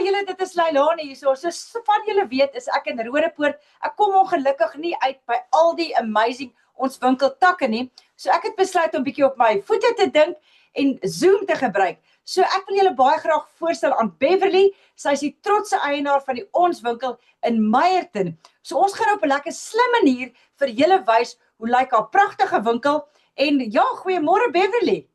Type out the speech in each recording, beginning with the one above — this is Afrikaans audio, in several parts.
julle, dit is Leilani hierso. So van julle weet, is ek in Rodepoort. Ek kom ongelukkig nie uit by al die amazing ons winkeltakke nie. So ek het besluit om bietjie op my voete te dink en Zoom te gebruik. So ek wil julle baie graag voorstel aan Beverly. Sy is die trotse eienaar van die ons winkel in Meyerton. So ons gaan op 'n lekker slim manier vir julle wys hoe lyk haar pragtige winkel. En ja, goeiemôre Beverly.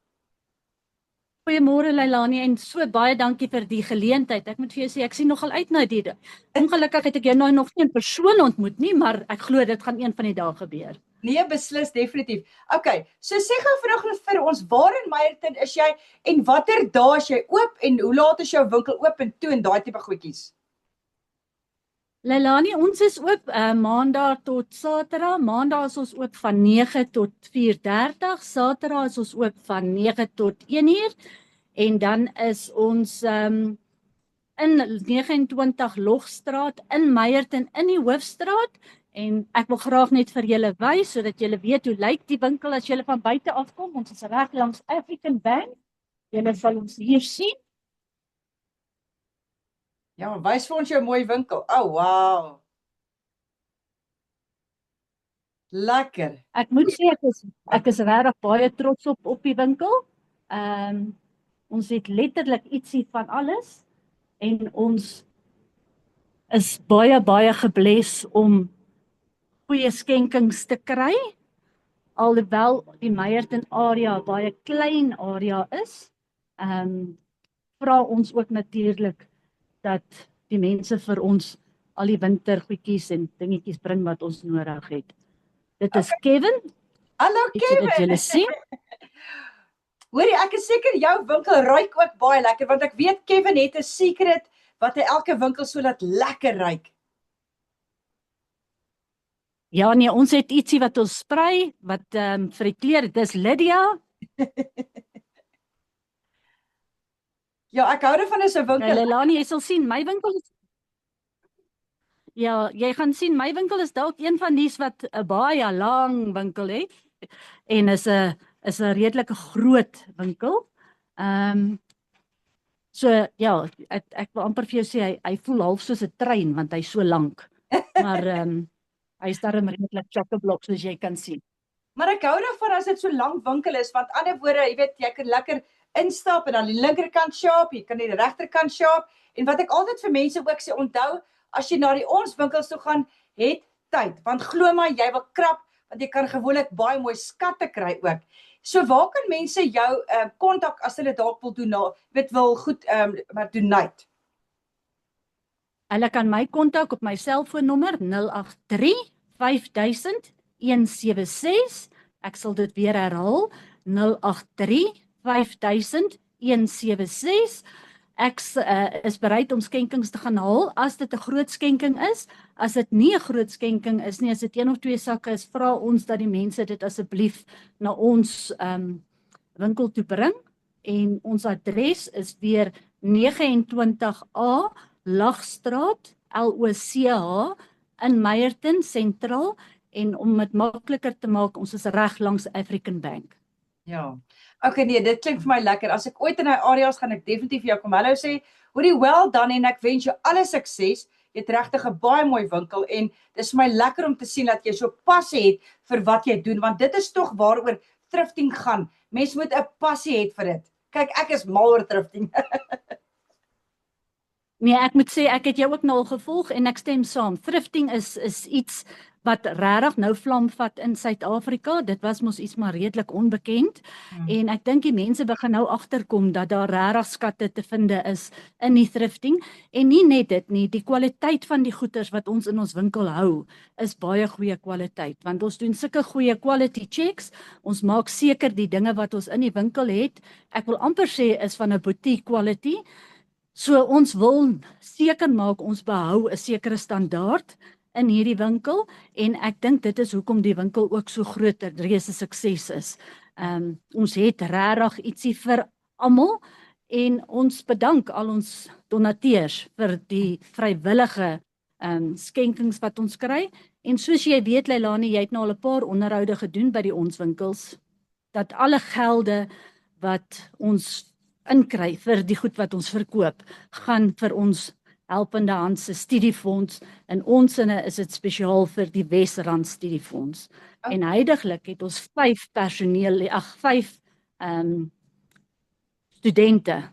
Goeiemôre Leilani en so baie dankie vir die geleentheid. Ek moet vir jou sê, ek sien nogal uit na dit. Ongelukkig het ek jou nou nog nie in persoon ontmoet nie, maar ek glo dit gaan een van die dae gebeur. Nee, beslis, definitief. Okay, so sê gou vanoggend vir ons, waar in Meyerton is jy en watter dae is jy oop en hoe laat is jou winkel oop en toe en daai tipe goedjies? Leilani, ons is oop Maandag tot Saterdag. Maandag is ons oop van 9 tot 4:30. Saterdag is ons oop van 9 tot 1:00. En dan is ons in 29 Logstraat in Meyerton in die Hoofstraat. En ek wil graag net vir julle wys sodat julle weet hoe lyk die winkel as julle van buite afkom. Ons is reg langs African Bank. Julle sal ons hier sien. Ja, wys vir ons jou mooi winkel. Oh, wow. Lekker. Ek moet sê ek is regtig baie trots op die winkel. Ons het letterlik ietsie van alles en ons is baie gebless om goeie skenkings te kry. Alhoewel die Meyerton area baie klein area is, vra ons ook natuurlik dat die mense vir ons al die wintergoedjies en dingetjies bring wat ons nodig het. Dit is Kevin. Hallo Kevin. Wat julle sien. Hoorie, ek is seker jou winkel ruik ook baie lekker, want ek weet Kevin het 'n secret wat hy elke winkel so laat lekker ruik. Ja nee, ons het ietsie wat ons sprei, wat vir die klere, dis Lydia. Ja, ek hou daarvan is 'n winkel. Leilani, jy sal sien, my winkel is ja, jy gaan sien, my winkel is dalk een van dies wat 'n baie lang winkel het en is 'n redelike groot winkel. So ja, ek wil amper vir jou sê hy voel half soos 'n trein want hy's so lank. Maar hy is darem redelik chock-a-block soos jy kan sien. Maar ek hou daarvan as dit so lank winkel is, want ander woorde, jy weet, jy kan lekker instap en aan die linkerkant shop, jy kan die regterkant shop. En wat ek altyd vir mense ook sê, onthou, as jy na die ons winkels toe gaan, het tyd, want glo my, jy wil krap, want jy kan gewoonlik baie mooi skatte kry ook. So waar kan mense jou kontak as hulle dalk wil doen, weet wil goed maar donate? Hulle kan my kontak op my selfoonnommer 083 5000 176. Ek sal dit weer herhaal, 083 5000 176. Ek is bereid om skenkings te gaan haal as dit 'n groot skenking is. As dit nie 'n groot skenking is nie, as dit 1 of 2 sakke is, vra ons dat die mense dit asseblief na ons winkel toe bring. En ons adres is weer 29A Lagstraat, LOCH in Meyerton sentraal. En om dit makliker te maak, ons is reg langs African Bank. Ja. Okay, nee, dit klink vir my lekker. As ek ooit in daai areas gaan ek definitief vir jou kom hallo sê. Hoorie, well done en ek wens jou alle sukses. Jy het regtig 'n baie mooi winkel en dis vir my lekker om te sien dat jy so passie het vir wat jy doen, want dit is tog waaroor thrifting gaan. Mens moet 'n passie hê vir dit. Kyk, ek is mal oor thrifting. Nee, ek moet sê ek het jou ook nou al gevolg en ek stem saam. Thrifting is iets wat regtig nou vlam vat in Suid-Afrika. Dit was mos iets maar redelik onbekend. En ek dink die mense begin nou agterkom dat daar regtig skatte te finde is in die thrifting. En nie net dit nie, die kwaliteit van die goeders wat ons in ons winkel hou, is baie goeie kwaliteit. Want ons doen sulke goeie quality checks. Ons maak seker die dinge wat ons in die winkel het, ek wil amper sê is van 'n boutique quality. So ons wil seker maak ons behou 'n sekere standaard in hierdie winkel en ek dink dit is hoekom die winkel ook so groot en reuse sukses is. Ons het regtig ietsie vir almal en ons bedank al ons donateurs vir die vrywillige skenkings wat ons kry. En soos jy weet Leilani, jy het nou al 'n paar onderhoude gedoen by die ons winkels, dat alle gelde wat ons inkry vir die goed wat ons verkoop, gaan vir ons helpende hand se studiefonds. In ons sinne is dit spesiaal vir die Wesrand studiefonds. En heidaglik het ons 5 studente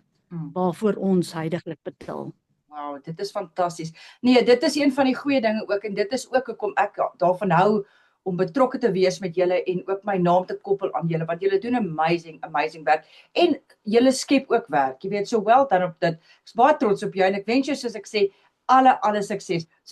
waarvoor ons heidaglik betaal. Wow, dit is fantasties. Nee, dit is een van die goeie dinge ook, en dit is ook hoekom ek daarvan hou om betrokke te wees met julle en ook my naam te koppel aan julle, want julle doen amazing werk, en julle skep ook werk, jy weet, so wel dan op dit. Ek is baie trots op jou, en ek wens jou, soos ek sê, alle sukses.